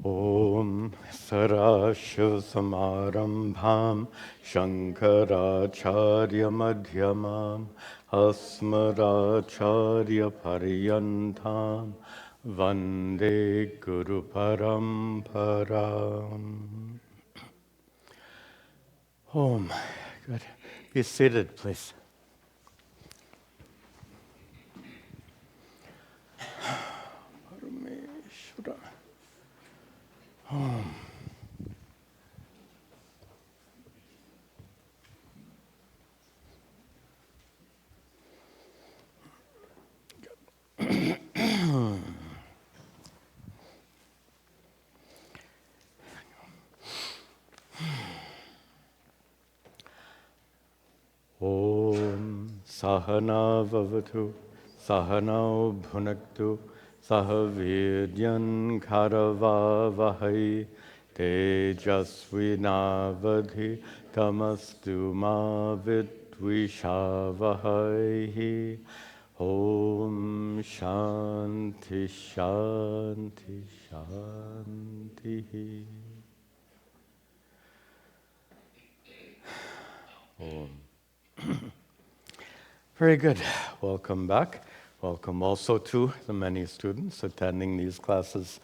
Om Sarashiv Samarambham Shankaracharya Madhyamam Asmaracharya Paryantam Vande Guru Paramparam. Om. Good. Be seated, please. Om. Om Sahana Vavatu Sahanau Bhunaktu Sahavidyan Karavavahai Tejasvinavadhi Tamastu Ma Vidvishavahai. Om Shanti Shanti Shanti. Om. Very good. Welcome back. Welcome also to the many students attending these classes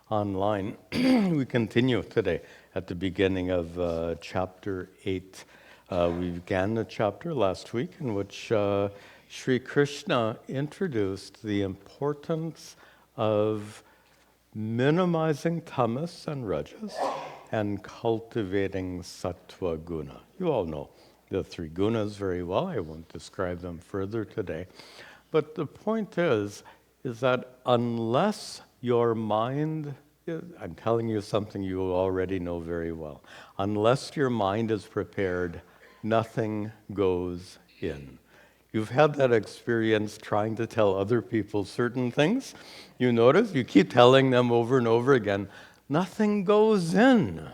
online. We continue today at the beginning of chapter 8. We began the chapter last week in which Sri Krishna introduced the importance of minimizing tamas and rajas and cultivating sattva guna. You all know the three gunas very well. I won't describe them further today. But the point is that unless your mind, I'm telling you something you already know very well, unless your mind is prepared, nothing goes in. You've had that experience trying to tell other people certain things. You notice, you keep telling them over and over again, nothing goes in.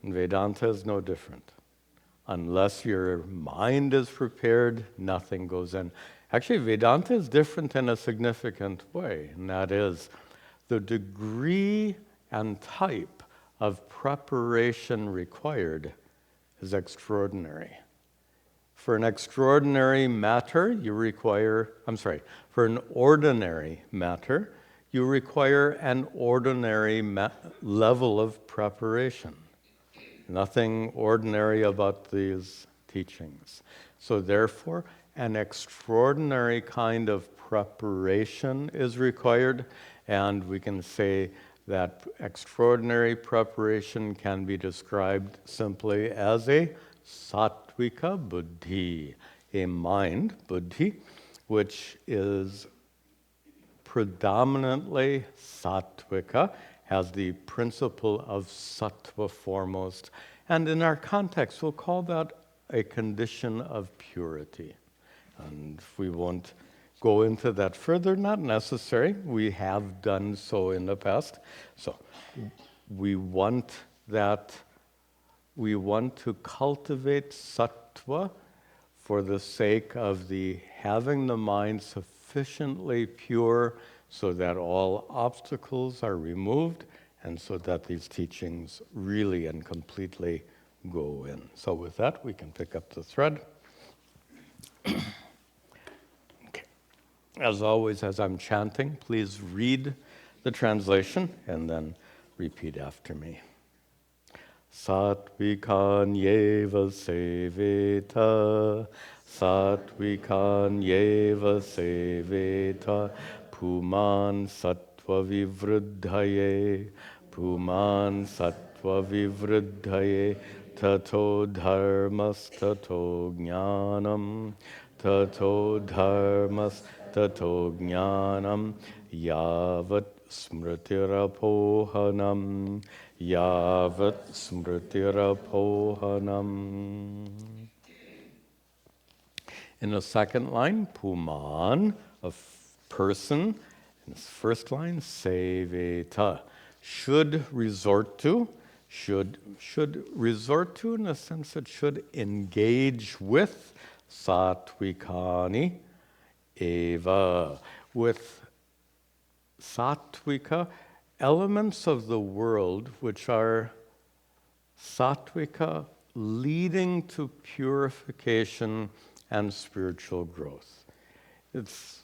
And Vedanta is no different. Unless your mind is prepared, nothing goes in. Actually, Vedanta is different in a significant way, and that is the degree and type of preparation required is extraordinary. For an extraordinary matter, for an ordinary matter, you require an ordinary level of preparation. Nothing ordinary about these teachings. So therefore, an extraordinary kind of preparation is required, and we can say that extraordinary preparation can be described simply as a sattvika buddhi, a mind, buddhi, which is predominantly sattvika, has the principle of sattva foremost. And in our context, we'll call that a condition of purity. And we won't go into that further, not necessary. We have done so in the past. So we want to cultivate sattva for the sake of having the mind sufficiently pure so that all obstacles are removed and so that these teachings really and completely go in. So with that, we can pick up the thread. Okay. As always, as I'm chanting, please read the translation and then repeat after me. Satvikanyeva seveta, Satvikanyeva seveta, Puman sattva vivruddhaye, Puman sattva vivruddhaye, Tato dharmas tato jnanam, Tato dharmas tato jnanam, Yavat smritirapohanam, Yavat smritirapohanam. In the second line, Puman, a person. In the first line, seveta, should resort to, in the sense that should engage with, satvikani eva, with sattvika elements of the world which are sattvika, leading to purification and spiritual growth. It's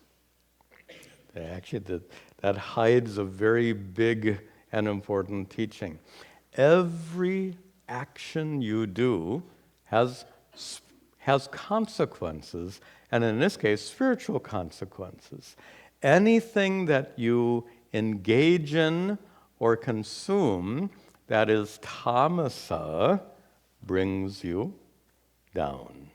actually that hides a very big and important teaching. Every action you do has consequences, and in this case, spiritual consequences. Anything that you engage in or consume that is tamasa brings you down.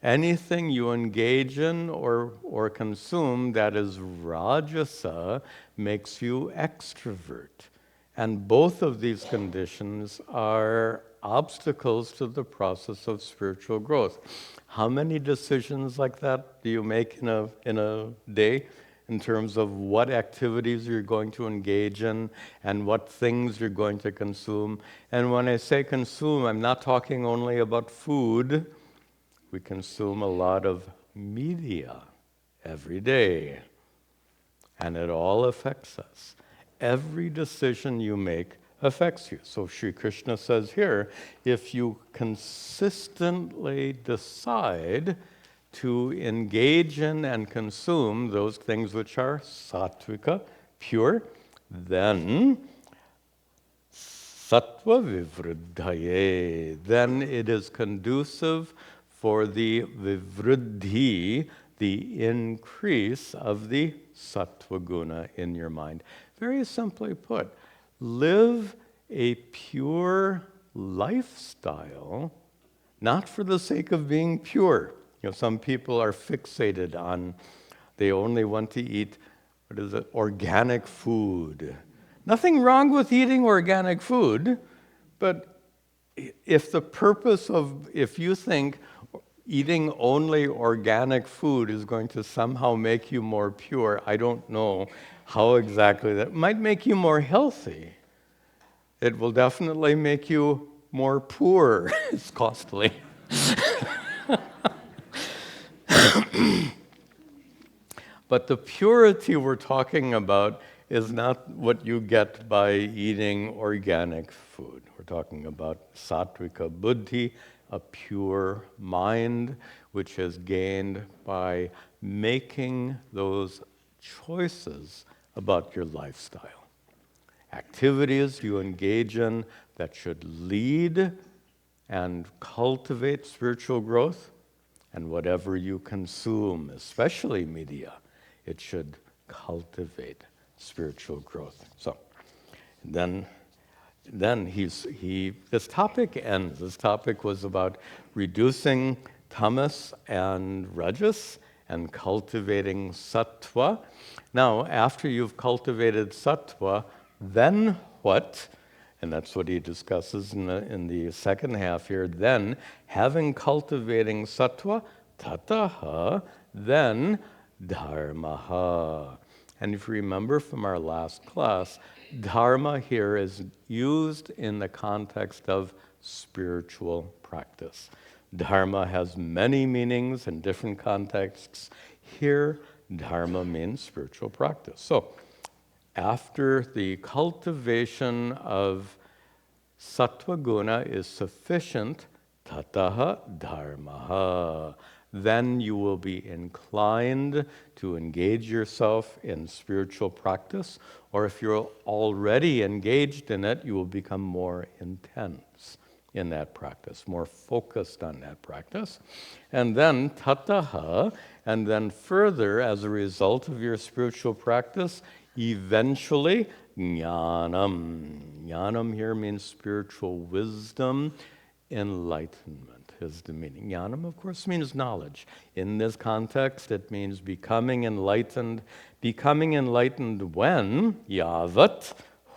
Anything you engage in or consume that is rajasa makes you extrovert. And both of these conditions are obstacles to the process of spiritual growth. How many decisions like that do you make in a day in terms of what activities you're going to engage in and what things you're going to consume? And when I say consume, I'm not talking only about food. We consume a lot of media every day, and it all affects us. Every decision you make affects you. So Sri Krishna says here, if you consistently decide to engage in and consume those things which are sattvika, pure, then sattva vivruddhaye, then it is conducive for the vivruddhi, the increase of the sattva guna in your mind. Very simply put, live a pure lifestyle, not for the sake of being pure. Some people are fixated on, they only want to eat, organic food. Nothing wrong with eating organic food, but if you think eating only organic food is going to somehow make you more pure, I don't know how exactly that might make you more healthy. It will definitely make you more poor. It's costly. But the purity we're talking about is not what you get by eating organic food. We're talking about sattvika buddhi, a pure mind, which is gained by making those choices about your lifestyle. Activities you engage in that should lead and cultivate spiritual growth, and whatever you consume, especially media, it should cultivate spiritual growth. So, then this topic ends. This topic was about reducing tamas and rajas and cultivating sattva. Now, after you've cultivated sattva, then what? And that's what he discusses in the second half here. Then, having cultivating sattva, tataha, then dharmaha. And if you remember from our last class, dharma here is used in the context of spiritual practice. Dharma has many meanings in different contexts. Here, dharma means spiritual practice. So, after the cultivation of sattva guna is sufficient, tataha dharmaha, then you will be inclined to engage yourself in spiritual practice, or if you're already engaged in it, you will become more intense in that practice, more focused on that practice. And then tataha, and then further, as a result of your spiritual practice, eventually jnanam. Jnanam here means spiritual wisdom, enlightenment is the meaning. Jnanam, of course, means knowledge. In this context, it means becoming enlightened. Becoming enlightened when? Yavat,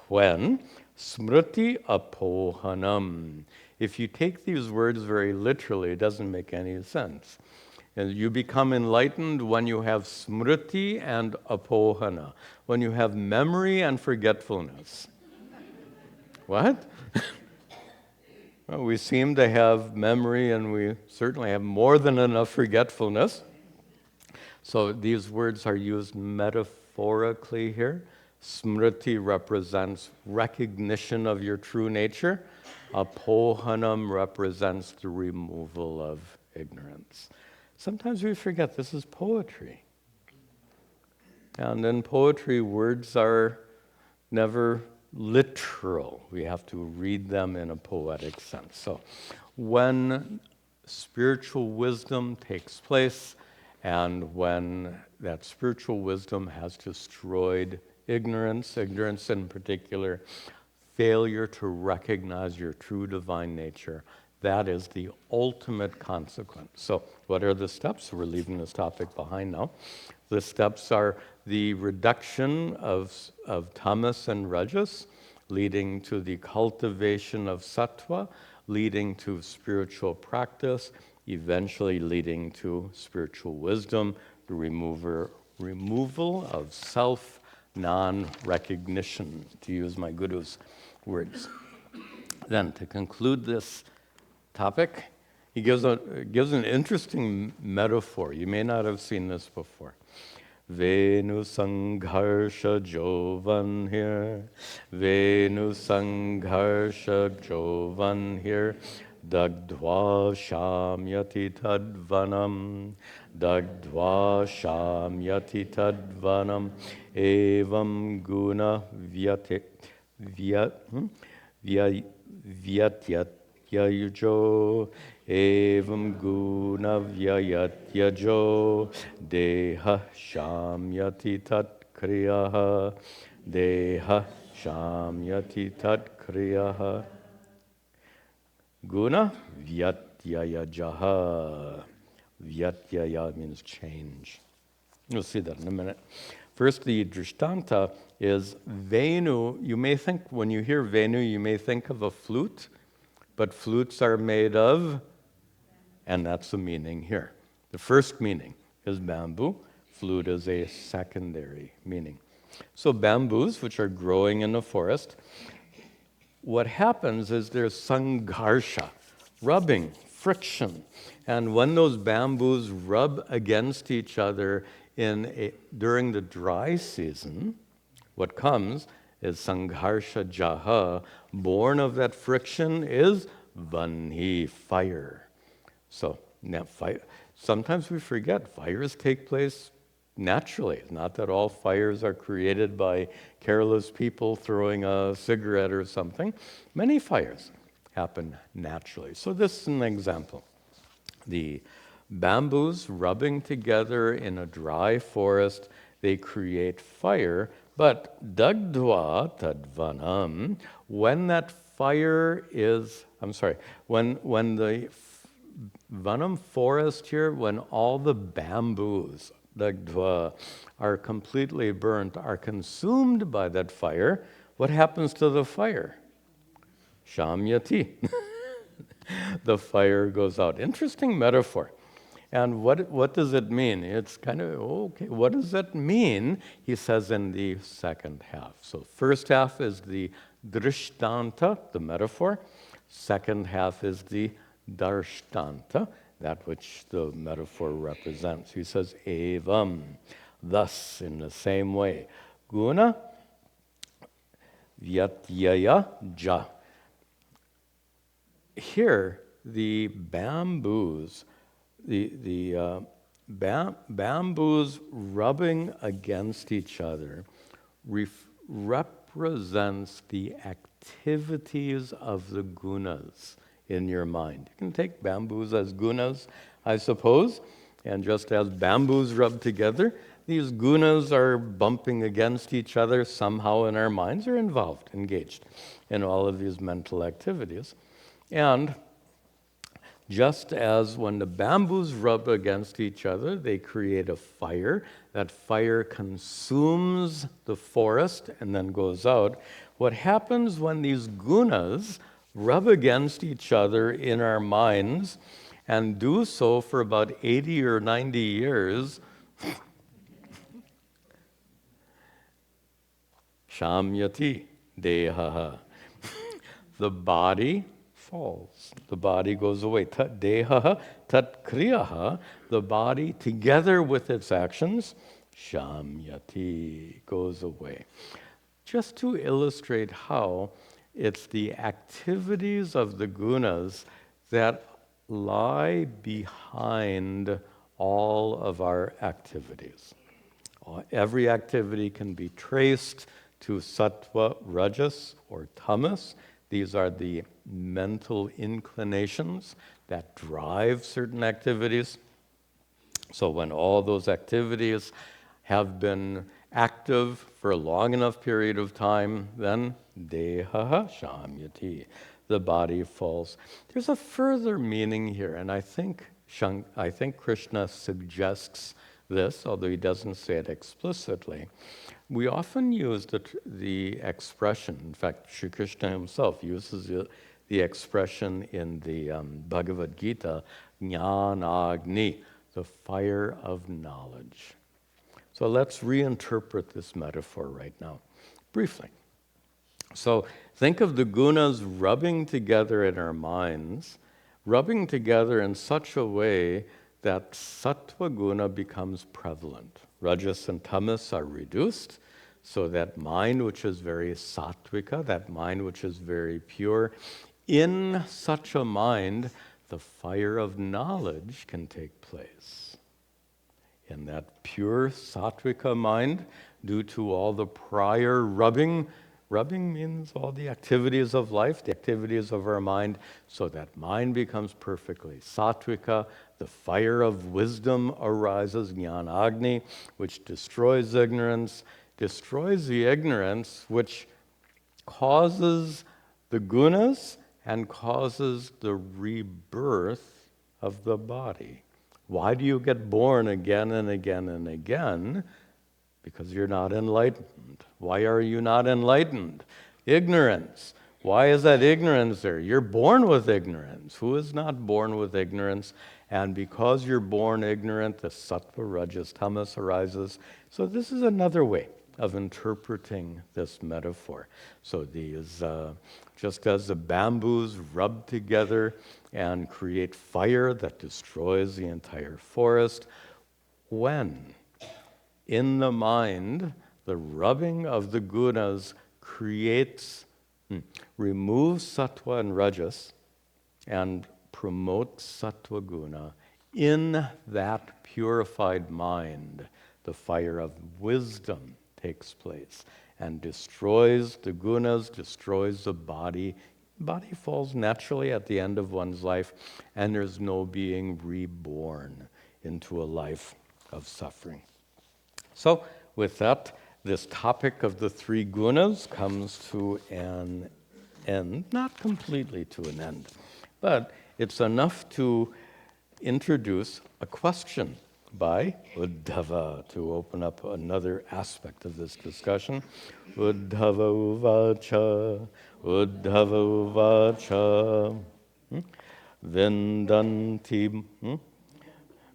when? Smriti apohanam. If you take these words very literally, it doesn't make any sense. And you become enlightened when you have smriti and apohana, when you have memory and forgetfulness. What? Well, we seem to have memory, and we certainly have more than enough forgetfulness. So these words are used metaphorically here. Smriti represents recognition of your true nature. Apohanam represents the removal of ignorance. Sometimes we forget this is poetry. And in poetry, words are never literal. We have to read them in a poetic sense. So when spiritual wisdom takes place, and when that spiritual wisdom has destroyed ignorance in particular, failure to recognize your true divine nature, that is the ultimate consequence. So what are the steps? We're leaving this topic behind now. The steps are the reduction of tamas and rajas, leading to the cultivation of sattva, leading to spiritual practice, eventually leading to spiritual wisdom, the removal of self non-recognition, to use my guru's words. Then, to conclude this topic, he gives an interesting metaphor. You may not have seen this before. Venu sangharsha jovan here, Venu sangharsha jovan here, Dagdva shamyati tadvanam, Dagdva shamyati tadvanam, Evam guna vyatyatyayujo, Evam guna vyayatyajo, Deha shamyati tat kriyaha, Deha shamyati tat kriyaha. Guna vyatyayajaha. Vyatyaya means change. You'll see that in a minute. First, the drishtanta is Venu. You may think, when you hear Venu, you may think of a flute, but flutes are made of, and that's the meaning here. The first meaning is bamboo. Flute is a secondary meaning. So bamboos, which are growing in the forest, what happens is there's sangharsha, rubbing, friction. And when those bamboos rub against each other during the dry season, what comes is sangharsha jaha. Born of that friction is vanhi, fire. So now sometimes we forget fires take place naturally. It's not that all fires are created by careless people throwing a cigarette or something. Many fires happen naturally. So this is an example. The bamboos rubbing together in a dry forest, they create fire, but dagdva tadvanam, when that fire is, when the vanam forest here, when all the bamboos, dagdva, are completely burnt, are consumed by that fire, what happens to the fire? Shamyati. The fire goes out. Interesting metaphor. And what does it mean? It's kind of, okay, what does that mean? He says in the second half. So first half is the drishtanta, the metaphor. Second half is the darshtanta, that which the metaphor represents. He says, evam, thus, in the same way. Guna vyatyaya ja. Here, the bamboos, bamboos rubbing against each other represents the activities of the gunas in your mind. You can take bamboos as gunas, I suppose, and just as bamboos rub together, these gunas are bumping against each other somehow in our minds, are involved, engaged in all of these mental activities. And just as when the bamboos rub against each other, they create a fire. That fire consumes the forest and then goes out. What happens when these gunas rub against each other in our minds and do so for about 80 or 90 years, shamyati dehaha. The body falls. The body goes away. Tat dehaha, tat kriyaha. The body, together with its actions, shamyati, goes away. just to illustrate how it's the activities of the gunas that lie behind all of our activities. Every activity can be traced to sattva, rajas, or tamas. These are the mental inclinations that drive certain activities. So when all those activities have been active for a long enough period of time, then dehaha shamyati, the body falls. There's a further meaning here, and I think Krishna suggests this, although he doesn't say it explicitly. We often use the expression, in fact, Sri Krishna himself uses the expression in the Bhagavad Gita, jnanagni, the fire of knowledge. So let's reinterpret this metaphor right now, briefly. So think of the gunas rubbing together in our minds, rubbing together in such a way that sattva guna becomes prevalent. Rajas and tamas are reduced, so that mind which is very sattvika, that mind which is very pure, in such a mind, the fire of knowledge can take place. In that pure sattvika mind, due to all the prior rubbing means all the activities of life, the activities of our mind, so that mind becomes perfectly sattvika. The fire of wisdom arises, jnanagni, which destroys ignorance, destroys the ignorance which causes the gunas and causes the rebirth of the body. Why do you get born again and again and again? Because you're not enlightened. Why are you not enlightened? Ignorance. Why is that ignorance there? You're born with ignorance. Who is not born with ignorance? And because you're born ignorant, the sattva, rajas, tamas arises. So this is another way of interpreting this metaphor. So these, just as the bamboos rub together and create fire that destroys the entire forest, when in the mind, the rubbing of the gunas removes sattva and rajas and promotes sattva guna, in that purified mind, the fire of wisdom takes place and destroys the gunas, destroys the body. Body falls naturally at the end of one's life, and there's no being reborn into a life of suffering. So with that, this topic of the three gunas comes to an end, not completely to an end, but it's enough to introduce a question by Uddhava to open up another aspect of this discussion. Uddhava uvacha, Uddhava uvacha, Vendanti,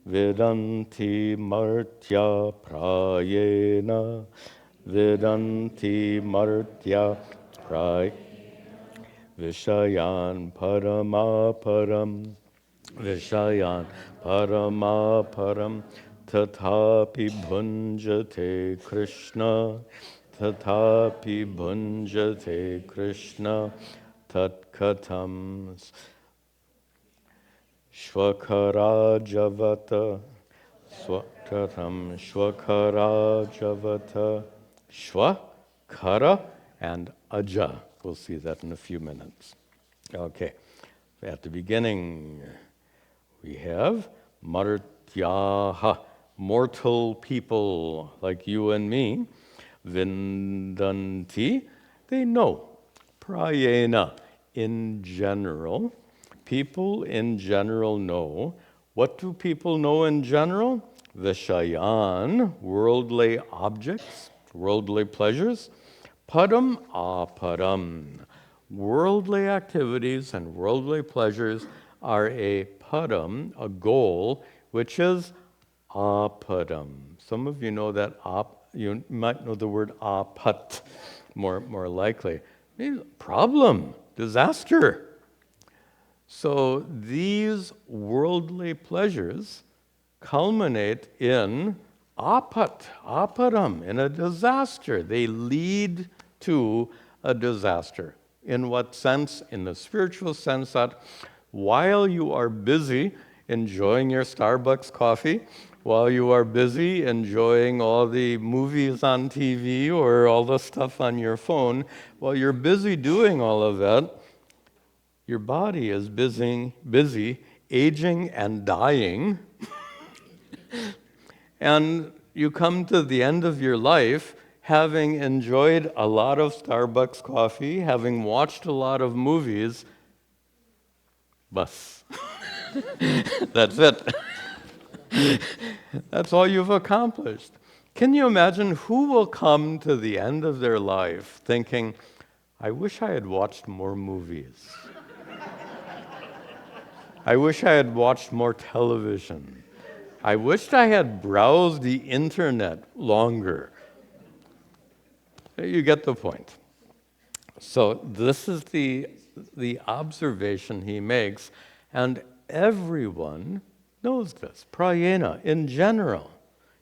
Vedanti martya prayena, Vedanti martya prayena, Vishayan paramaparam, Vishayan paramaparam, Tatapi bhunjate Krishna, Tatapi bhunjate Krishna, Tatkatam Shvakarajavata, Swakatam Shvakarajavata, Shvakara and Aja. We'll see that in a few minutes. Okay, at the beginning we have Martyaha, mortal people like you and me, Vindanti, they know. Prayena, in general, people in general know. What do people know in general? Vishayan, worldly objects, worldly pleasures. Padam aparam, worldly activities and worldly pleasures are a padam, a goal, which is apadam. Some of you know that you might know the word apat more likely. Problem, disaster. So these worldly pleasures culminate in apadam, in a disaster. They lead to a disaster. In what sense? In the spiritual sense that while you are busy enjoying your Starbucks coffee, while you are busy enjoying all the movies on TV or all the stuff on your phone, while you're busy doing all of that, your body is busy aging and dying. And you come to the end of your life having enjoyed a lot of Starbucks coffee, having watched a lot of movies. Bus. That's it. That's all you've accomplished. Can you imagine who will come to the end of their life thinking, I wish I had watched more movies. I wish I had watched more television. I wished I had browsed the internet longer. You get the point. So this is the observation he makes, and everyone knows this. Prayena, in general.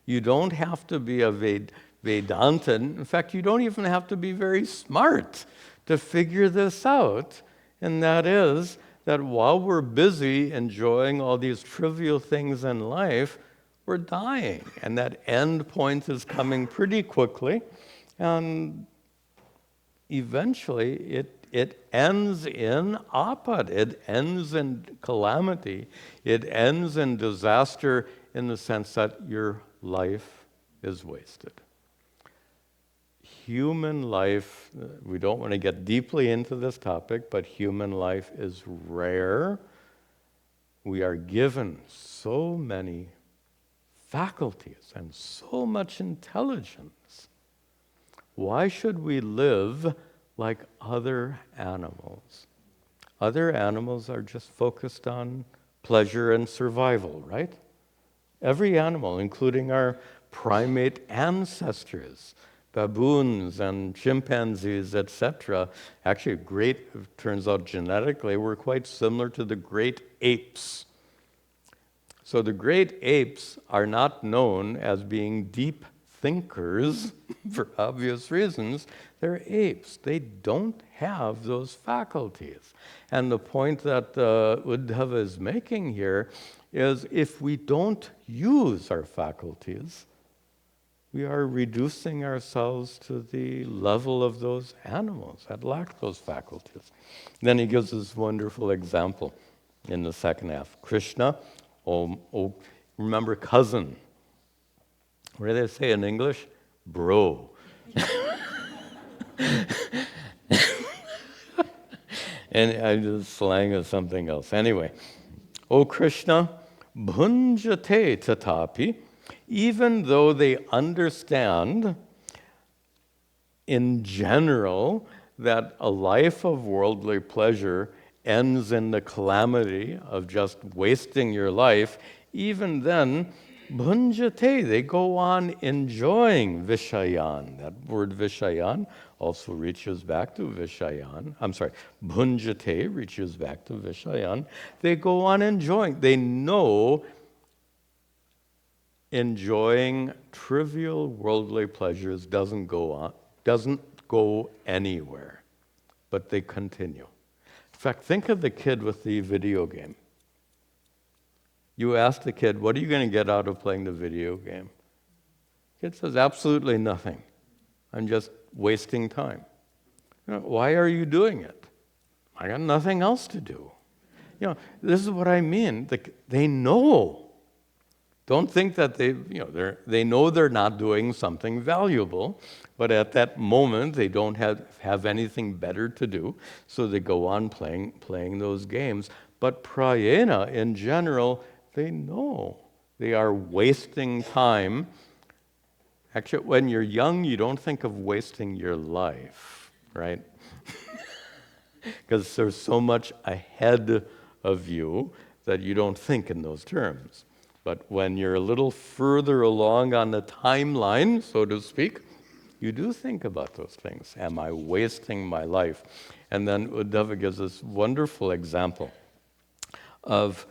You don't have to be a Vedantin. In fact, you don't even have to be very smart to figure this out. And that is that while we're busy enjoying all these trivial things in life, we're dying. And that end point is coming pretty quickly. And eventually, it ends in apad. It ends in calamity. It ends in disaster in the sense that your life is wasted. Human life, we don't want to get deeply into this topic, but human life is rare. We are given so many faculties and so much intelligence. Why should we live like other animals? Other animals are just focused on pleasure and survival, right? Every animal, including our primate ancestors, baboons and chimpanzees, etc. Actually, turns out genetically, we're quite similar to the great apes. So the great apes are not known as being deep thinkers for obvious reasons. They're apes. They don't have those faculties. And the point that Uddhava is making here is if we don't use our faculties, we are reducing ourselves to the level of those animals that lack those faculties. Then he gives this wonderful example in the second half. Krishna, remember cousin. What do they say in English? Bro. And I just slang is something else. Anyway, O Krishna, bhunjate tatapi, even though they understand in general that a life of worldly pleasure ends in the calamity of just wasting your life, even then, bhunjate, they go on enjoying vishayan. That word vishayan also reaches back to vishayan. Bhunjate reaches back to vishayan. They go on enjoying. They know enjoying trivial worldly pleasures doesn't go anywhere, but they continue. In fact, think of the kid with the video game. You ask the kid, what are you going to get out of playing the video game? The kid says, absolutely nothing. I'm just wasting time. Why are you doing it? I got nothing else to do. This is what I mean. They know. Don't think that they know they're not doing something valuable, but at that moment they don't have anything better to do, so they go on playing those games. But prayena, in general, they know they are wasting time. Actually, when you're young, you don't think of wasting your life, right? Because there's so much ahead of you that you don't think in those terms. But when you're a little further along on the timeline, so to speak, you do think about those things. Am I wasting my life? And then Uddhava gives this wonderful example of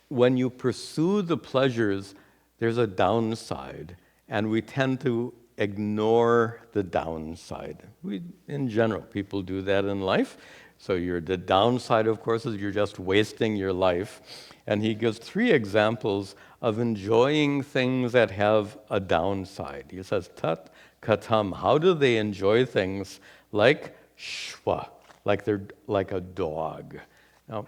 when you pursue the pleasures, there's a downside, and we tend to ignore the downside. In general, people do that in life. So the downside, of course, is you're just wasting your life. And he gives 3 examples of enjoying things that have a downside. He says, tat katam. How do they enjoy things like shwa, like they're like a dog? Now,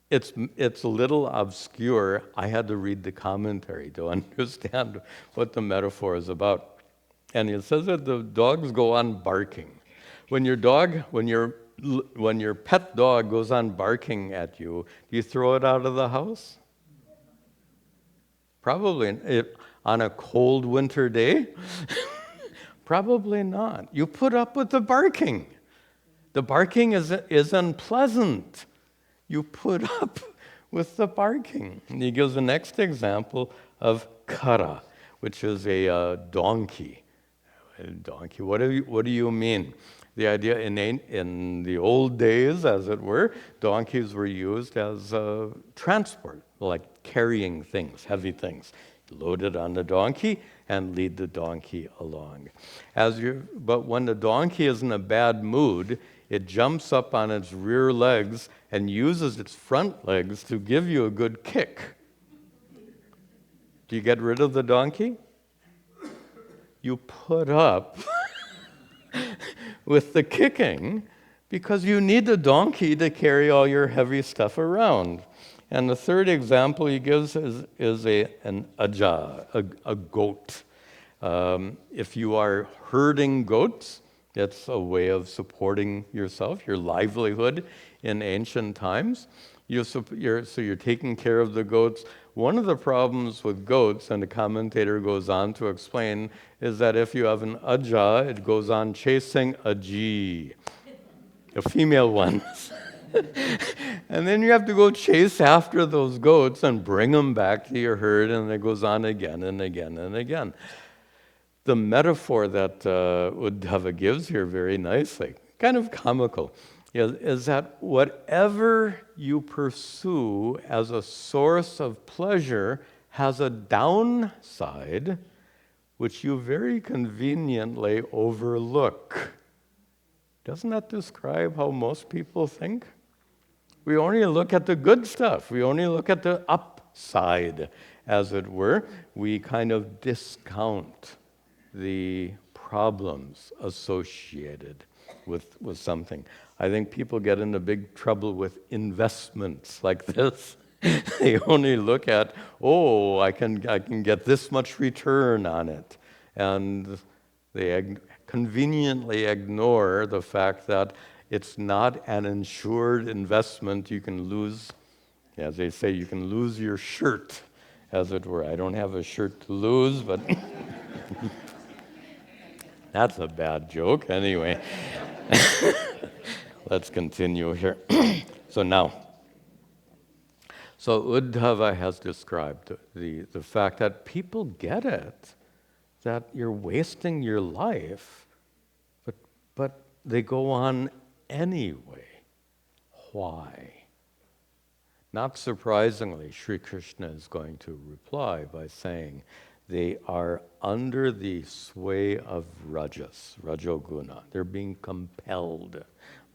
it's a little obscure. I had to read the commentary to understand what the metaphor is about. And it says that the dogs go on barking. When your pet dog goes on barking at you, do you throw it out of the house? Probably. On a cold winter day? Probably not. You put up with the barking. The barking is unpleasant. You put up with the barking. And he gives the next example of kara, which is a donkey. A donkey. What do you mean? The idea in the old days, as it were, donkeys were used as transport, like carrying things, heavy things. Load it on the donkey and lead the donkey along. But when the donkey is in a bad mood, it jumps up on its rear legs and uses its front legs to give you a good kick. Do you get rid of the donkey? You put up with the kicking because you need the donkey to carry all your heavy stuff around. And the third example he gives is an aja, a goat. If you are herding goats, it's a way of supporting yourself, your livelihood in ancient times. So you're taking care of the goats. One of the problems with goats, and the commentator goes on to explain, is that if you have an aja, it goes on chasing a G, the female ones. And then you have to go chase after those goats and bring them back to your herd, and it goes on again and again and again. The metaphor that Uddhava gives here very nicely, kind of comical, is that whatever you pursue as a source of pleasure has a downside which you very conveniently overlook. Doesn't that describe how most people think? We only look at the good stuff. We only look at the upside, as it were. We kind of discount the problems associated with something. I think people get into big trouble with investments like this. They only look at, I can get this much return on it. And they conveniently ignore the fact that it's not an insured investment. You can lose, as they say, you can lose your shirt, as it were. I don't have a shirt to lose, but that's a bad joke. Anyway, let's continue here. So Uddhava has described the fact that people get it, that you're wasting your life, but they go on anyway. Why? Not surprisingly, Sri Krishna is going to reply by saying they are under the sway of rajas, rajoguna. They're being compelled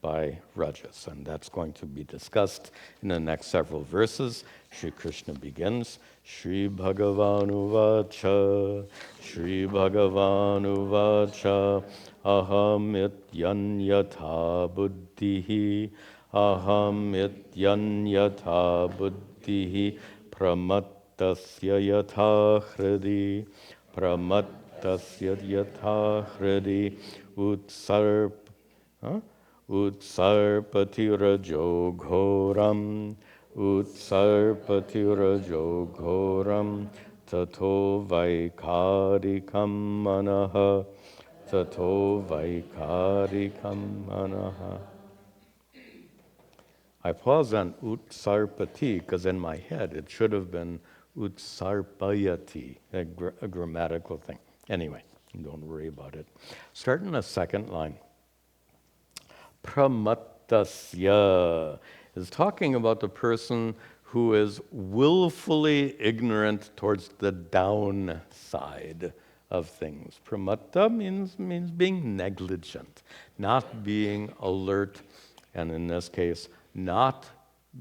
by rajas, and that's going to be discussed in the next several verses. Sri Krishna begins, Shri Bhagavanu Vacha, Shri Bhagavanu Vacha, Aham ityan yatha buddhihi, Aham ityan yatha buddhihi, Pramattasya yatha hridi, Pramattasya yatha hridi, Utsarpatirajo ghoram, Utsarpatirajo ghoram, Tato vaikarikam manaha, Tato vaikarikam manaha. I pause on utsarpati because in my head it should have been utsarpayati, a grammatical thing. Anyway, don't worry about it. Start in the second line. Pramattasya is talking about the person who is willfully ignorant towards the downside of things. Pramatta means being negligent, not being alert, and in this case, not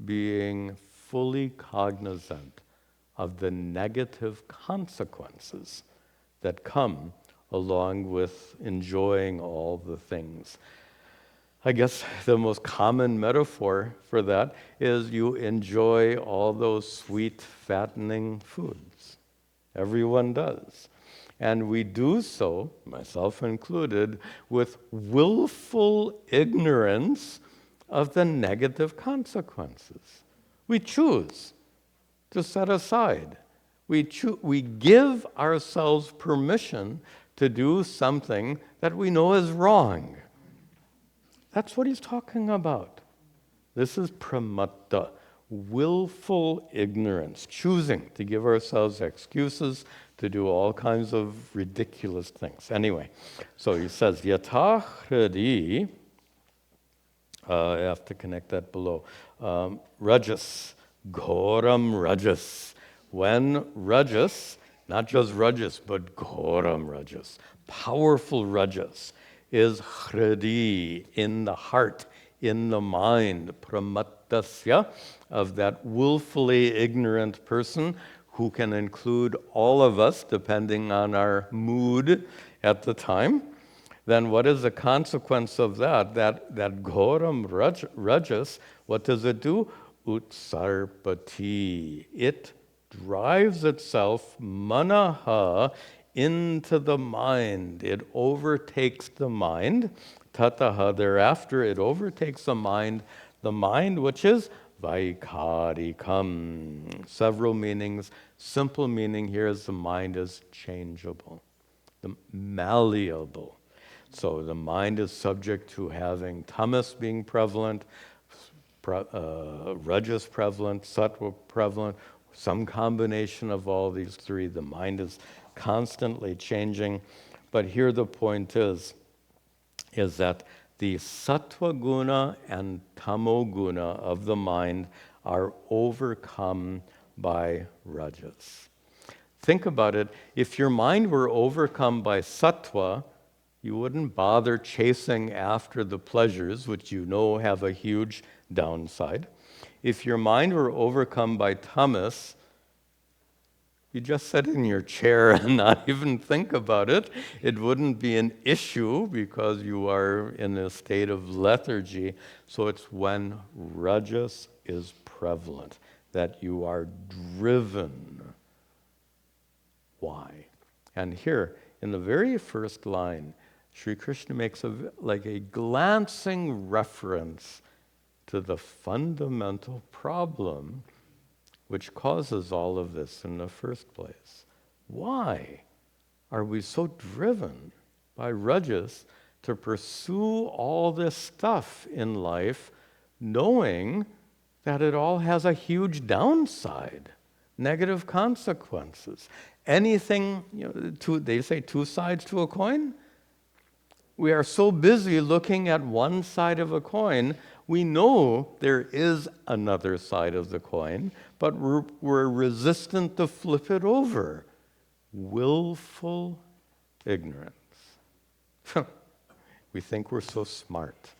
being fully cognizant of the negative consequences that come along with enjoying all the things. I guess the most common metaphor for that is you enjoy all those sweet, fattening foods. Everyone does. And we do so, myself included, with willful ignorance of the negative consequences. We choose to set aside. We give ourselves permission to do something that we know is wrong. That's what he's talking about. This is pramatta, willful ignorance, choosing to give ourselves excuses to do all kinds of ridiculous things. Anyway, so he says, yatha hridi, I have to connect that below, rajas, ghoram rajas. When rajas, not just rajas, but ghoram rajas, powerful rajas, is hridi, in the heart, in the mind, pramattasya, of that willfully ignorant person, who can include all of us depending on our mood at the time, then what is the consequence of that? That ghoram rajas, what does it do? Utsarpati. It drives itself, manaha, into the mind. It overtakes the mind. Tataha, thereafter, it overtakes the mind which is vaikarikam. Several meanings. Simple meaning here is the mind is changeable, malleable. So the mind is subject to having tamas being prevalent, rajas prevalent, sattva prevalent, some combination of all these three. The mind is constantly changing. But here the point is that the sattva guna and tamo guna of the mind are overcome by rajas. Think about it. If your mind were overcome by sattva, you wouldn't bother chasing after the pleasures, which you know have a huge downside. If your mind were overcome by tamas, you just sit in your chair and not even think about it. It wouldn't be an issue because you are in a state of lethargy. So it's when rajas is prevalent that you are driven. Why? And here, in the very first line, Sri Krishna makes a glancing reference to the fundamental problem which causes all of this in the first place. Why are we so driven by rajas to pursue all this stuff in life, knowing that it all has a huge downside, negative consequences? Anything, they say two sides to a coin. We are so busy looking at one side of a coin, we know there is another side of the coin, but we're resistant to flip it over. Willful ignorance. We think we're so smart.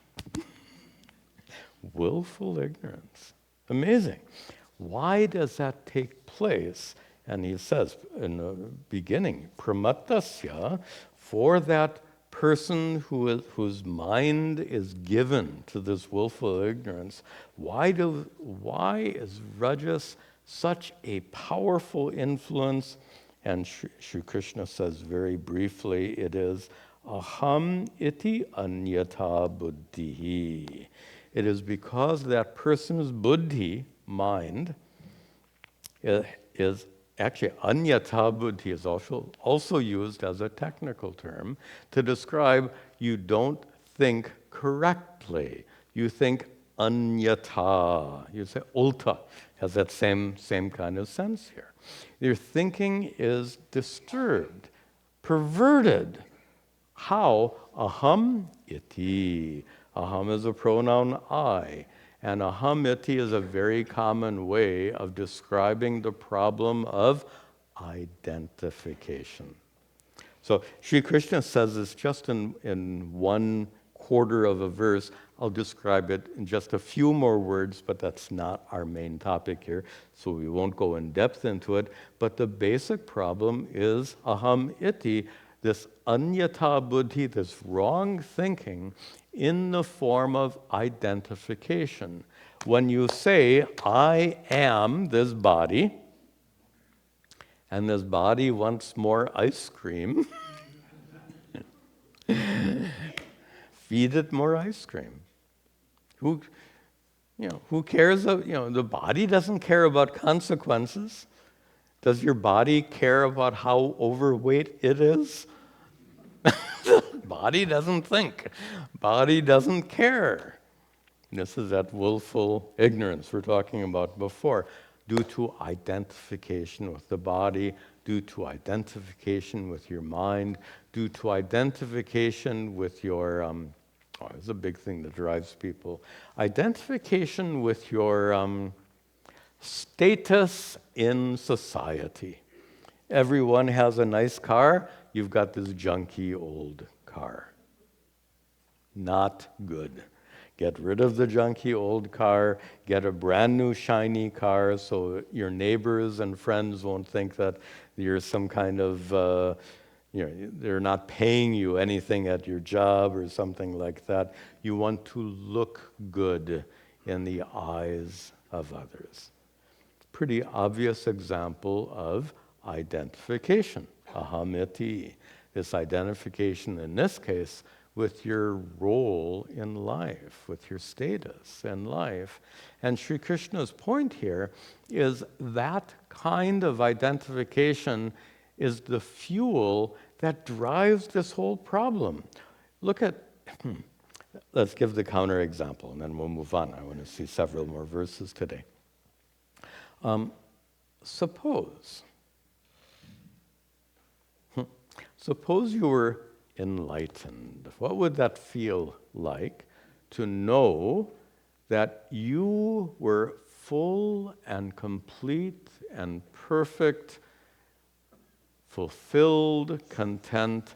Willful ignorance. Amazing. Why does that take place? And he says in the beginning, pramattasya, for that person whose mind is given to this willful ignorance, why is rajas such a powerful influence? And Sri Krishna says very briefly, it is aham iti anyata buddhihi. It is because that person's buddhi, mind, is actually, anyata buddhi is also used as a technical term to describe you don't think correctly. You think anyata. You say ulta, has that same kind of sense here. Your thinking is disturbed, perverted. How? Aham iti. Aham is a pronoun I. And aham iti is a very common way of describing the problem of identification. So Sri Krishna says this just in 1/4 of a verse. I'll describe it in just a few more words, but that's not our main topic here, so we won't go in depth into it. But the basic problem is aham iti, this anyata buddhi, this wrong thinking in the form of identification. When you say, I am this body, and this body wants more ice cream, feed it more ice cream. Who cares? The body doesn't care about consequences. Does your body care about how overweight it is? Body doesn't think. Body doesn't care. This is that willful ignorance we're talking about before, due to identification with the body, due to identification with your mind, due to identification with your, it's a big thing that drives people, identification with your status in society. Everyone has a nice car, you've got this junky old car. Not good. Get rid of the junky old car, get a brand new shiny car so your neighbors and friends won't think that you're some kind of, they're not paying you anything at your job or something like that. You want to look good in the eyes of others. Pretty obvious example of identification, ahamiti. This identification in this case with your role in life, with your status in life. And Sri Krishna's point here is that kind of identification is the fuel that drives this whole problem. Look at, let's give the counter example and then we'll move on. I want to see several more verses today. Suppose you were enlightened. What would that feel like to know that you were full and complete and perfect, fulfilled, content,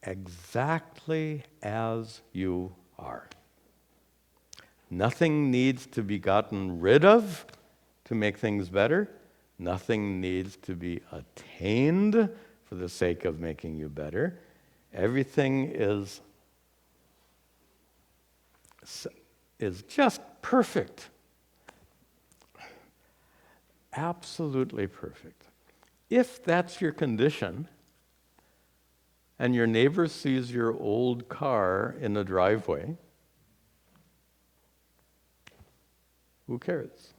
exactly as you are? Nothing needs to be gotten rid of to make things better. Nothing needs to be attained for the sake of making you better. Everything is just perfect. Absolutely perfect. If that's your condition, and your neighbor sees your old car in the driveway, who cares?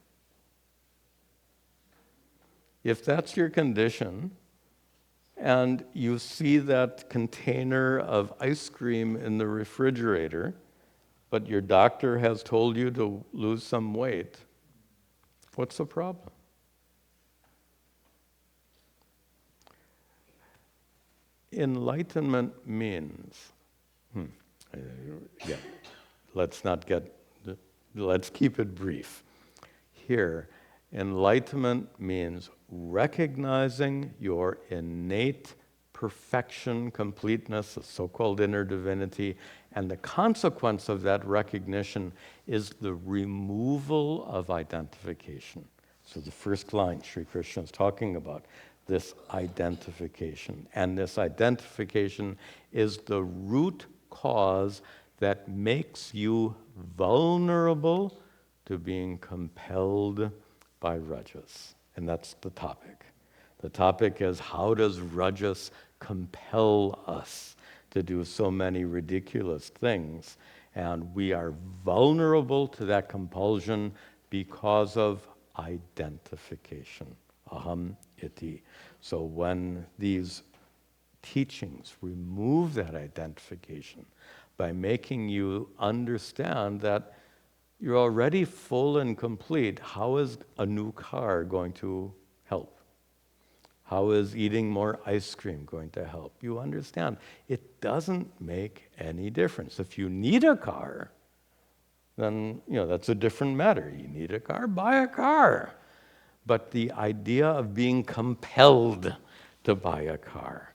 If that's your condition, and you see that container of ice cream in the refrigerator, but your doctor has told you to lose some weight, what's the problem? Enlightenment means, let's keep it brief. Here, enlightenment means recognizing your innate perfection, completeness, the so-called inner divinity, and the consequence of that recognition is the removal of identification. So the first line Sri Krishna is talking about, this identification. And this identification is the root cause that makes you vulnerable to being compelled by rajas. And that's the topic. The topic is, how does rajas compel us to do so many ridiculous things? And we are vulnerable to that compulsion because of identification. Aham iti. So when these teachings remove that identification by making you understand that you're already full and complete, how is a new car going to help? How is eating more ice cream going to help? You understand, it doesn't make any difference. If you need a car, then that's a different matter. You need a car, buy a car. But the idea of being compelled to buy a car,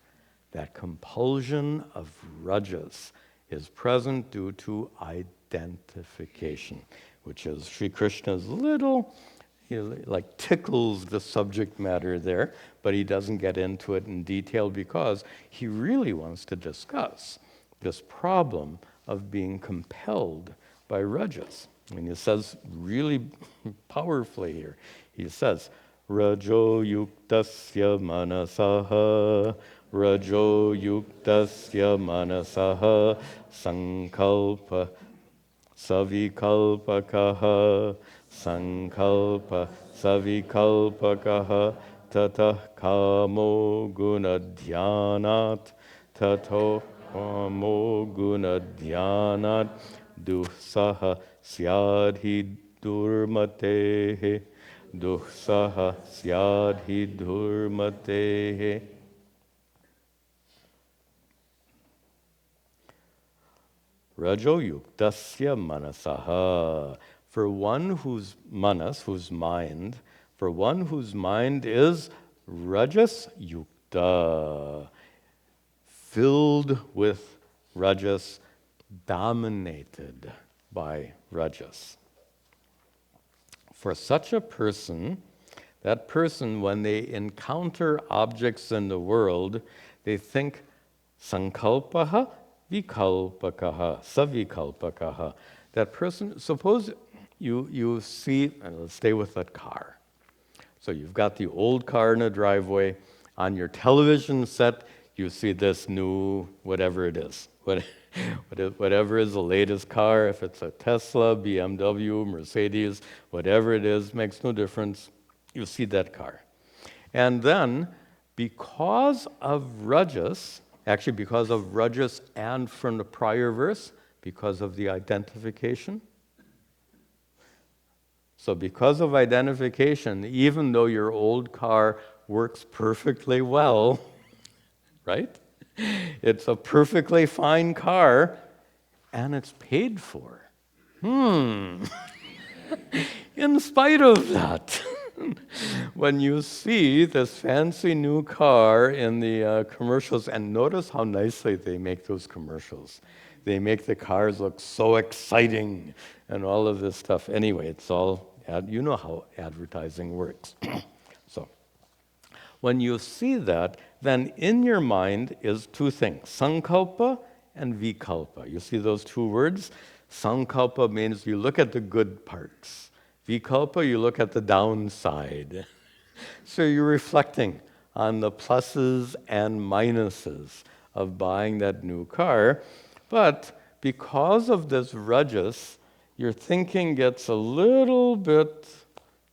that compulsion of rajas is present due to identification, which is Sri Krishna's little, like tickles the subject matter there, but he doesn't get into it in detail because he really wants to discuss this problem of being compelled by rajas. And he says really powerfully here, he says, Rajo yuktasya manasaha, Rajo yuktasya manasaha, sankalpa savikalpakaha, sankalpa savikalpakaha, tatah kamo gunadhyanat, tato kamo gunadhyanat, duhsaha syadhi durmatehe, duhsaha syadhi durmatehe. Rajo yuktasya manasaha. For one whose manas, whose mind, for one whose mind is rajas yukta, filled with rajas, dominated by rajas. For such a person, that person, when they encounter objects in the world, they think sankalpaha vikalpakaha, savikalpakaha. That person, suppose you see, and let's stay with that car. So you've got the old car in a driveway. On your television set, you see this new, whatever it is. Whatever is the latest car, if it's a Tesla, BMW, Mercedes, whatever it is, makes no difference. You see that car. And then, because of rajas, actually because of rajas and from the prior verse, because of the identification. So because of identification, even though your old car works perfectly well, right? It's a perfectly fine car, and it's paid for. In spite of that, when you see this fancy new car in the commercials, and notice how nicely they make those commercials. They make the cars look so exciting and all of this stuff. Anyway, it's all, you know how advertising works. So, when you see that, then in your mind is two things, sankalpa and vikalpa. You see those two words? Sankalpa means you look at the good parts. Vikalpa, you look at the downside. So you're reflecting on the pluses and minuses of buying that new car. But because of this rajas, your thinking gets a little bit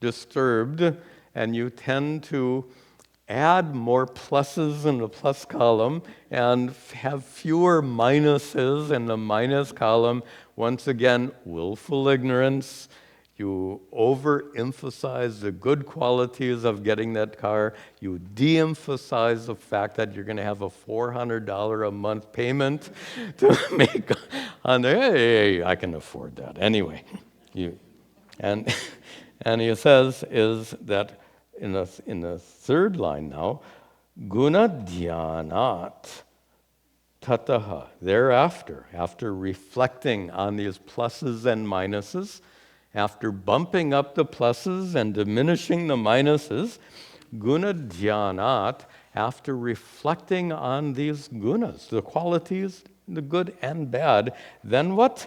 disturbed, and you tend to add more pluses in the plus column and have fewer minuses in the minus column. Once again, willful ignorance. You overemphasize the good qualities of getting that car. You de-emphasize the fact that you're going to have a $400 a month payment to make on the, hey, I can afford that. Anyway, and he says is that in the third line now, guna dhyanat tataha. Thereafter, after reflecting on these pluses and minuses, after bumping up the pluses and diminishing the minuses, guna dhyanat, after reflecting on these gunas, the qualities, the good and bad, then what?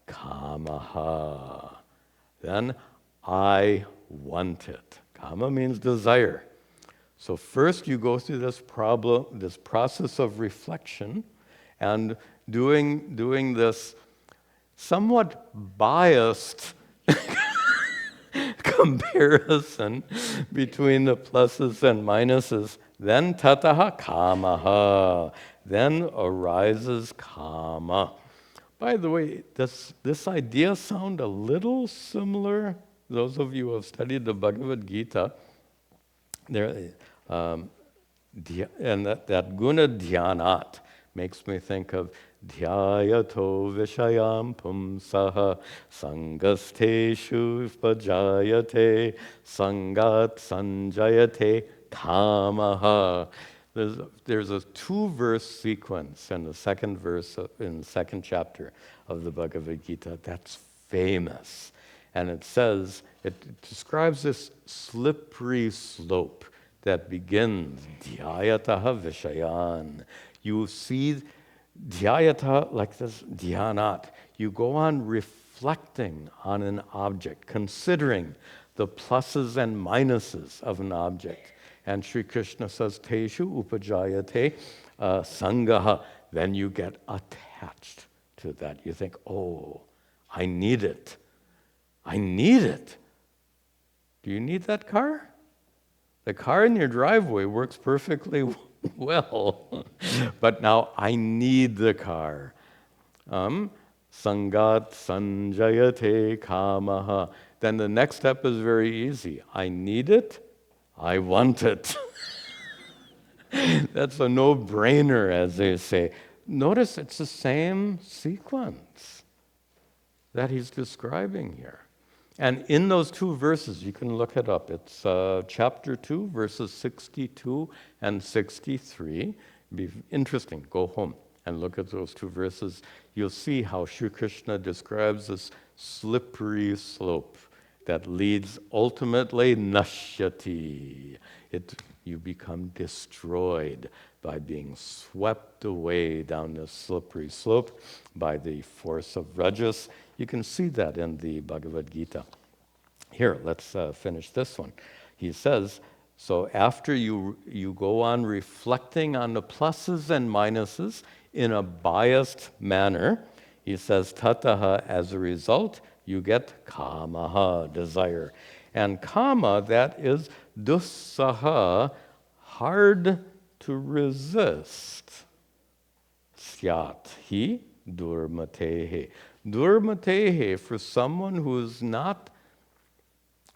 Kamaha. Then I want it. Kama means desire. So first you go through this process of reflection and doing this somewhat biased comparison between the pluses and minuses. Then tataha kamaha. Then arises kama. By the way, does this idea sound a little similar? Those of you who have studied the Bhagavad Gita, and that guna dhyanat makes me think of dhyayato vishayam pumsaha sangasteshu pajayate sangat sanjayate kamaha. There's a 2-verse sequence in the second verse in the second chapter of the Bhagavad Gita that's famous. And it describes this slippery slope that begins, dhyayataha vishayan. You see dhyayata like this, dhyanat. You go on reflecting on an object, considering the pluses and minuses of an object. And Sri Krishna says, Teshu upajayate sangaha. Then you get attached to that. You think, oh, I need it. I need it. Do you need that car? The car in your driveway works perfectly well. But now I need the car. Sangat sanjayate kamaha. Then the next step is very easy. I need it. I want it. That's a no-brainer, as they say. Notice it's the same sequence that he's describing here. And in those 2 verses, you can look it up. It's chapter 2, verses 62 and 63. It'd be interesting. Go home and look at those 2 verses. You'll see how Sri Krishna describes this slippery slope that leads ultimately nashyati. You become destroyed by being swept away down this slippery slope by the force of rajas. You can see that in the Bhagavad Gita. Here, let's finish this one. He says, so after you go on reflecting on the pluses and minuses in a biased manner, he says, tataha, as a result, you get kamaha, desire. And kama, that is dussaha, hard to resist. Syat hi durmatehe. Durmatehe, for someone who is not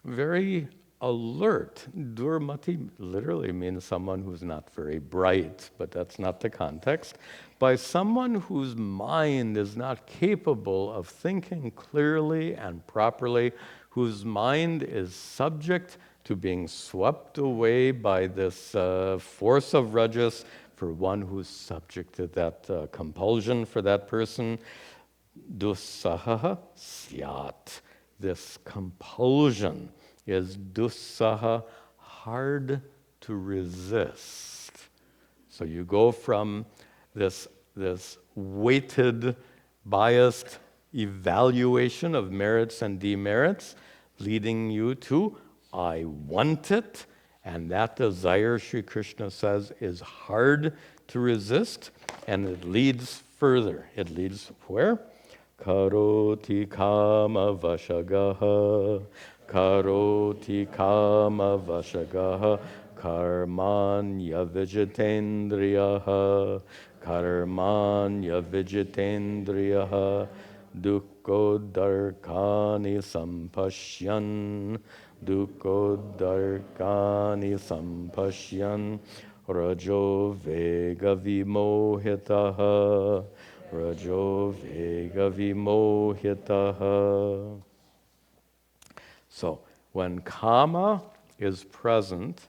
very alert. Durmati literally means someone who's not very bright, but that's not the context. By someone whose mind is not capable of thinking clearly and properly, whose mind is subject to being swept away by this force of rajas, for one who's subject to that compulsion for that person, dussaha syat. This compulsion is dussaha, hard to resist. So you go from this weighted, biased evaluation of merits and demerits, leading you to, I want it, and that desire, Sri Krishna says, is hard to resist, and it leads further. It leads where? Karoti kama vashagaha, karoti kama vashagaha, karmanya vijitendriyaha, karmanya vijitendriyaha, dukkhodarkani sampashyan, dukkhodarkani sampashyan, rajo vega vimohitaha, rajo vega vimohitaha. So, when kama is present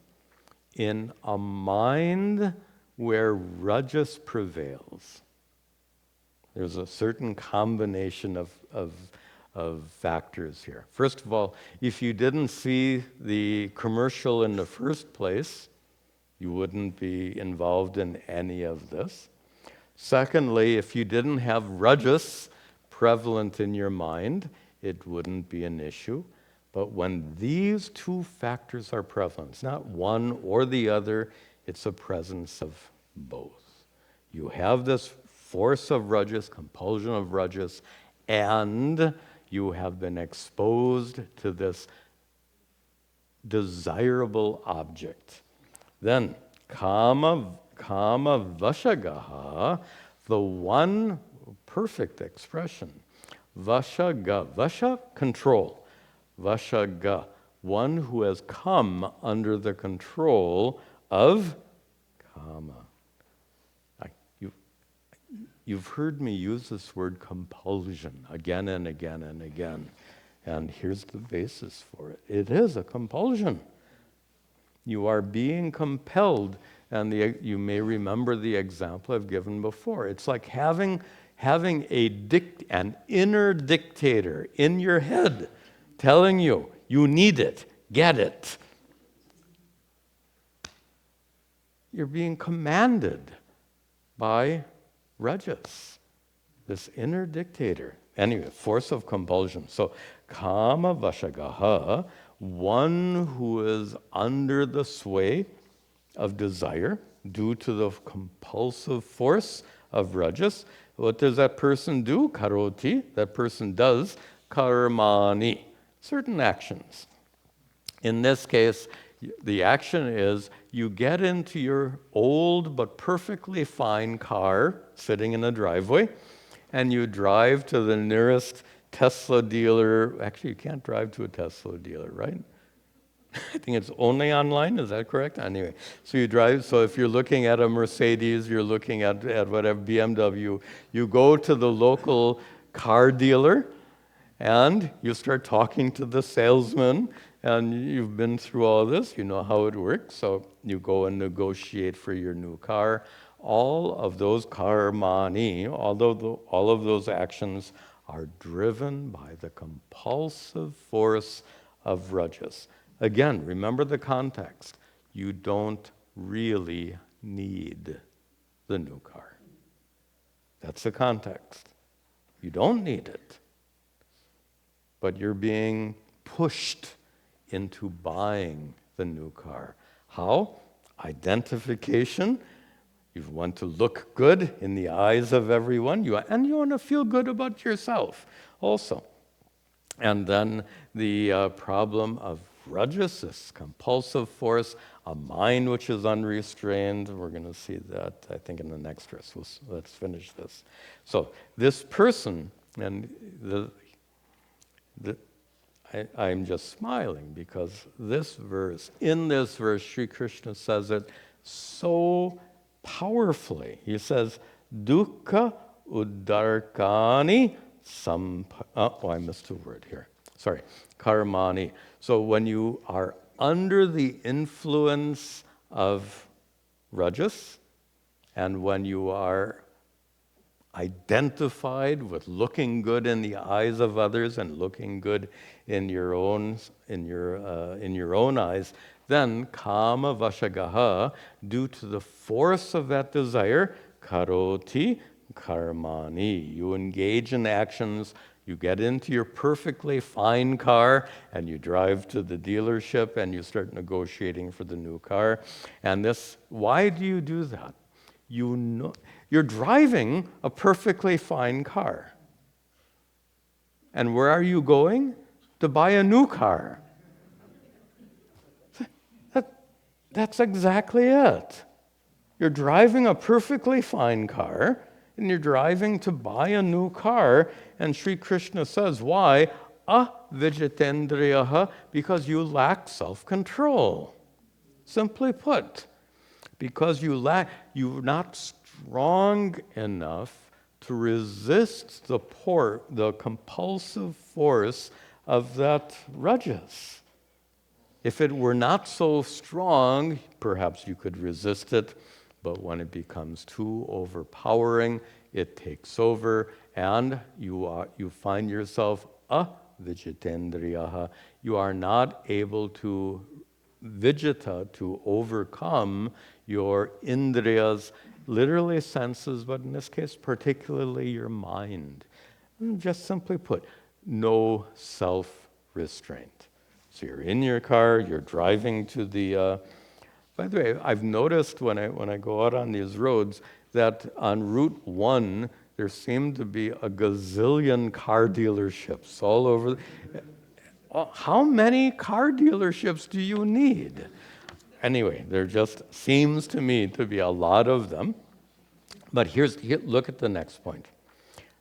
in a mind where rajas prevails, there's a certain combination of factors here. First of all, if you didn't see the commercial in the first place, you wouldn't be involved in any of this. Secondly, if you didn't have rajas prevalent in your mind, it wouldn't be an issue. But when these 2 factors are prevalent, it's not one or the other, it's a presence of both. You have this force of rajas, compulsion of rajas, and you have been exposed to this desirable object. Then, kama vashagaha, the one perfect expression. Vashaga, vasha, control. Vashaga, one who has come under the control of kama. You've heard me use this word compulsion again and again and again. And here's the basis for it. It is a compulsion. You are being compelled And you may remember the example I've given before. It's like having an inner dictator in your head telling you, you need it, get it. You're being commanded by Rajas, this inner dictator. Anyway, force of compulsion. So, kama vashagaha, one who is under the sway of desire due to the compulsive force of Rajas. What does that person do? Karoti, that person does karmani, certain actions. In this case, the action is you get into your old but perfectly fine car sitting in a driveway, and you drive to the nearest Tesla dealer. Actually, you can't drive to a Tesla dealer, right? I think it's only online, is that correct? Anyway, so you drive, so if you're looking at a Mercedes, you're looking at whatever, BMW, you go to the local car dealer, and you start talking to the salesman, and you've been through all this, you know how it works, so you go and negotiate for your new car. All of those karmani, all of those actions are driven by the compulsive force of rajas. Again, remember the context. You don't really need the new car. That's the context. You don't need it. But you're being pushed into buying the new car. How? Identification. You want to look good in the eyes of everyone, and you want to feel good about yourself also. And then the problem of rajas, this compulsive force, a mind which is unrestrained. We're going to see that, I think, in the next verse. Let's finish this. So this person, and I'm just smiling because in this verse, Sri Krishna says it so powerfully. He says, dukkha uddarkani I missed a word here. Sorry, karmani. So when you are under the influence of rajas, and when you are identified with looking good in the eyes of others and looking good in your own eyes, then kama vashagaha, due to the force of that desire, karoti karmani. You engage in actions. You get into your perfectly fine car and you drive to the dealership and you start negotiating for the new car. And why do you do that? You know, you're driving a perfectly fine car. And where are you going? To buy a new car. That's exactly it. You're driving a perfectly fine car, and you're driving to buy a new car, and Sri Krishna says, why? Avijitendriyaha, because you lack self-control. Simply put, because you're not strong enough to resist the compulsive force of that rajas. If it were not so strong, perhaps you could resist it, but when it becomes too overpowering, it takes over, and you find yourself avijitendriyaha. You are not able to vijita, to overcome your indriyas, literally senses, but in this case, particularly your mind. Just simply put, no self-restraint. So you're in your car, you're driving to the... by the way, I've noticed when I go out on these roads that on Route 1, there seem to be a gazillion car dealerships all over. How many car dealerships do you need? Anyway, there just seems to me to be a lot of them. But look at the next point.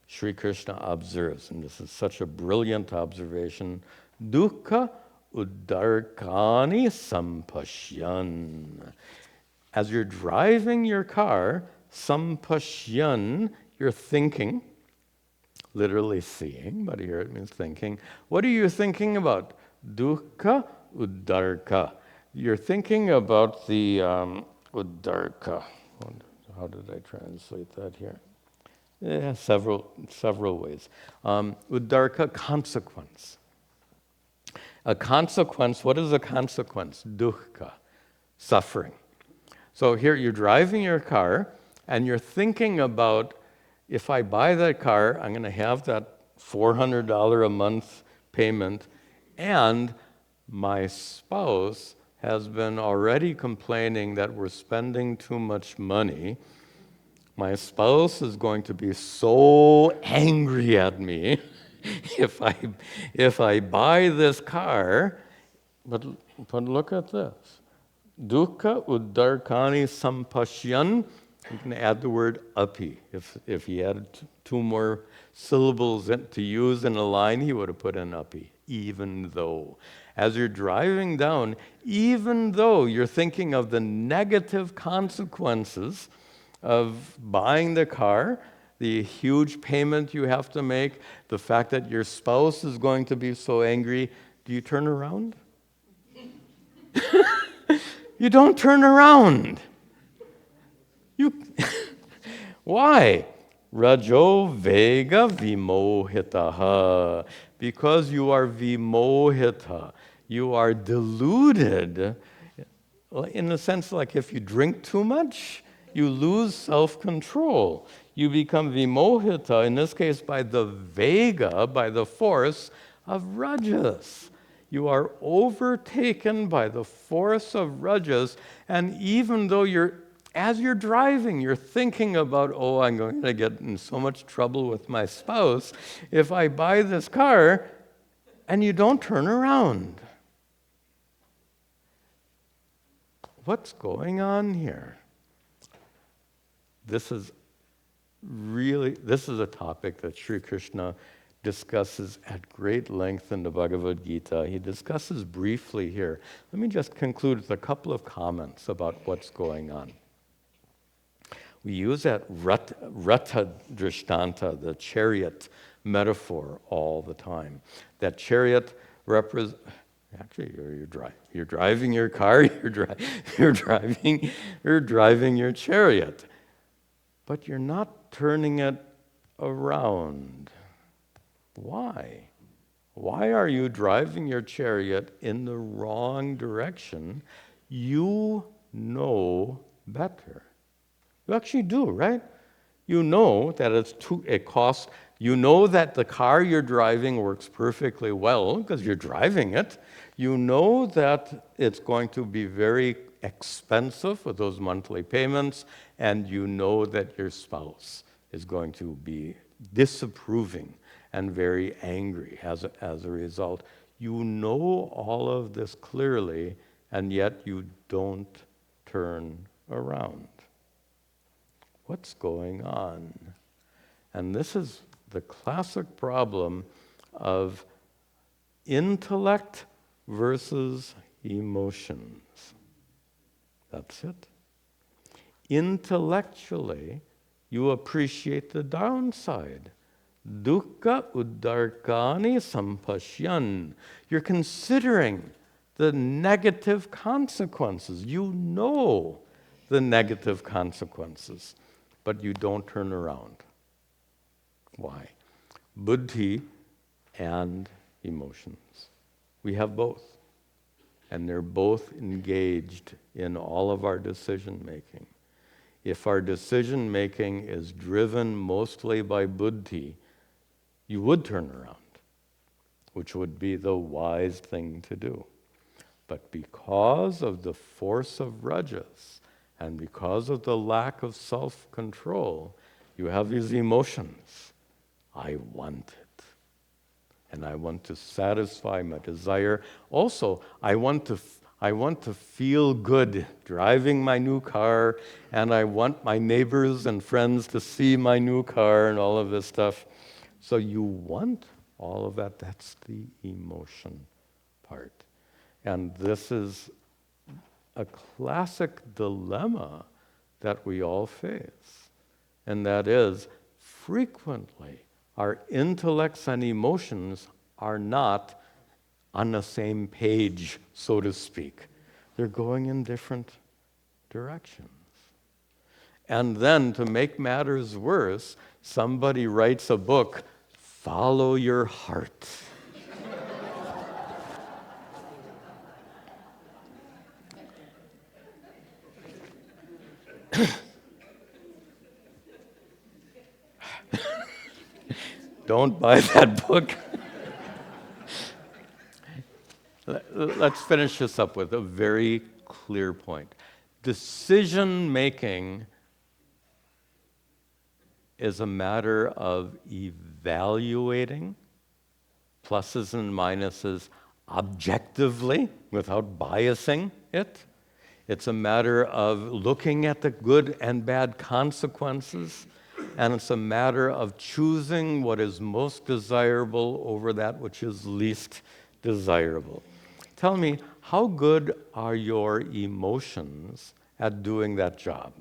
Sri Krishna observes, and this is such a brilliant observation, dukkha uddarkani sampashyan. As you're driving your car, sampashyan, you're thinking, literally seeing, but here it means thinking. What are you thinking about? Dukkha uddarka. You're thinking about the Uddharka. How did I translate that here? Yeah, several ways. Uddharka, consequence. A consequence, what is a consequence? Dukkha, suffering. So here you're driving your car and you're thinking about, if I buy that car, I'm going to have that $400 a month payment, and my spouse has been already complaining that we're spending too much money. My spouse is going to be so angry at me if I buy this car. But look at this. Dukkha uddarkani sampashyan. You can add the word api. If he had two more syllables to use in a line, he would have put in api. Even though. As you're driving down, even though you're thinking of the negative consequences of buying the car, the huge payment you have to make, the fact that your spouse is going to be so angry, do you turn around? You don't turn around. Why? Rajo Vega Vimohitaha. Because you are vimohita. You are deluded. In the sense, like if you drink too much, you lose self-control. You become vimohita, in this case by the vega, by the force of rajas. You are overtaken by the force of rajas, and even though as you're driving, you're thinking about, oh, I'm going to get in so much trouble with my spouse if I buy this car, and you don't turn around. What's going on here? This is a topic that Sri Krishna discusses at great length in the Bhagavad Gita. He discusses briefly here. Let me just conclude with a couple of comments about what's going on. We use that Ratha Drishtanta, the chariot metaphor, all the time. That chariot represents. Actually, you're driving your car. You're driving your chariot, but you're not turning it around. Why? Why are you driving your chariot in the wrong direction? You know better. You actually do, right? You know that it costs. You know that the car you're driving works perfectly well because you're driving it. You know that it's going to be very expensive with those monthly payments, and you know that your spouse is going to be disapproving and very angry as a result. You know all of this clearly, and yet you don't turn around. What's going on? And this is the classic problem of intellect versus emotions. That's it. Intellectually, you appreciate the downside. Dukkha uddarkani sampashyan. You're considering the negative consequences. You know the negative consequences, but you don't turn around. Why? Buddhi and emotions. We have both. And they're both engaged in all of our decision making. If our decision making is driven mostly by buddhi, you would turn around, which would be the wise thing to do. But because of the force of rajas and because of the lack of self-control, you have these emotions. I want it. And I want to satisfy my desire. Also, I want to feel good driving my new car, and I want my neighbors and friends to see my new car and all of this stuff. So you want all of that. That's the emotion part. And this is a classic dilemma that we all face. And that is, frequently, our intellects and emotions are not on the same page, so to speak. They're going in different directions. And then, to make matters worse, somebody writes a book, Follow Your Heart. Don't buy that book. Let's finish this up with a very clear point. Decision making is a matter of evaluating pluses and minuses objectively without biasing it. It's a matter of looking at the good and bad consequences, and it's a matter of choosing what is most desirable over that which is least desirable. Tell me, how good are your emotions at doing that job?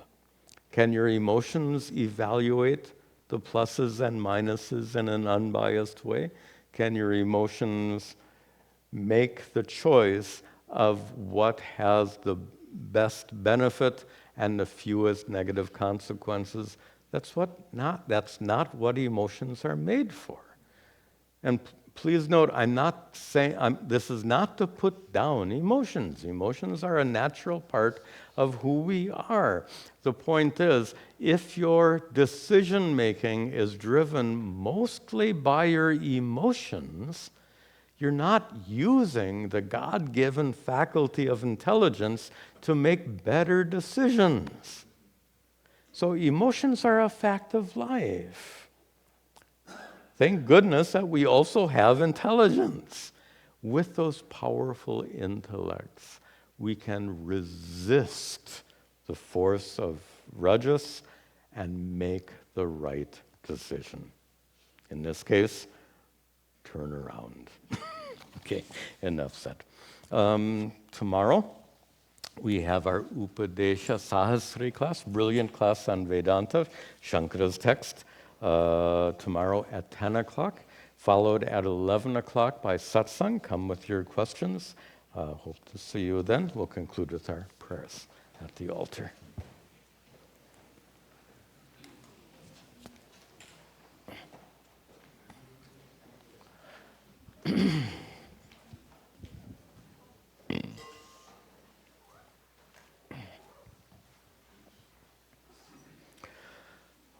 Can your emotions evaluate the pluses and minuses in an unbiased way? Can your emotions make the choice of what has the best benefit and the fewest negative consequences? That's not what emotions are made for. And please note, I'm not saying, this is not to put down emotions. Emotions are a natural part of who we are. The point is, if your decision making is driven mostly by your emotions, you're not using the God-given faculty of intelligence to make better decisions. So emotions are a fact of life. Thank goodness that we also have intelligence. With those powerful intellects, we can resist the force of rajas and make the right decision. In this case, turn around. Okay, enough said. Tomorrow, we have our Upadesha Sahasri class, brilliant class on Vedanta, Shankara's text, tomorrow at 10 o'clock, followed at 11 o'clock by satsang. Come with your questions. Hope to see you then. We'll conclude with our prayers at the altar.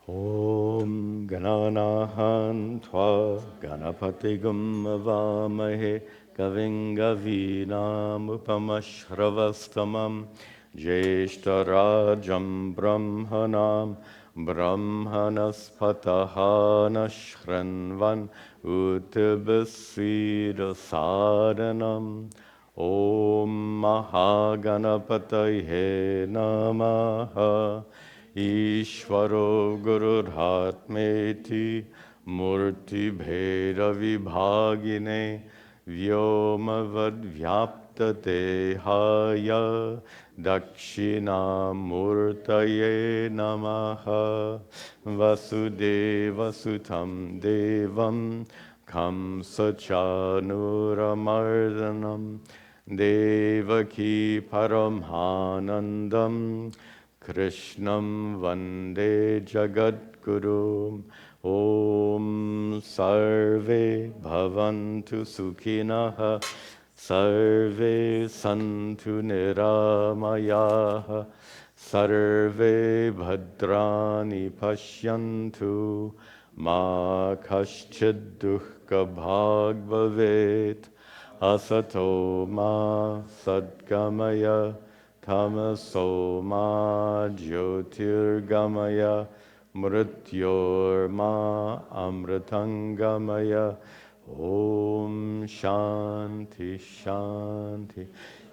Om Gananahan Tva Ganapatigam Avamahe Kaving Gavinam Upamashravastamam Jeshtarajam Brahmanam Brahmanaspatahana Shranvan Uttabasira Sadhanam Om Mahaganapataye Namaha Ishvaro Gurudhatmeti Murti Bheda Vibhagine Vyomavad Vyapta Dehaya Dakshina Murtaye Namaha Vasudeva Sutam Devam Kamsachanuramardanam Devaki Paramhanandam Krishnam Vande Jagadguru. Om Sarve Bhavantu Sukhinaha Sarve Santu Niramayaha Sarve Bhadrani Pashyantu Ma Kaschid Dukkha Bhag Bhavet Asato Ma Sadgamaya Tamaso ma jyotirgamaya mrityor ma amritangamaya. Om Shanti Shanti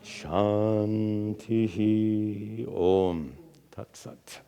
Shanti. Om Tat Sat.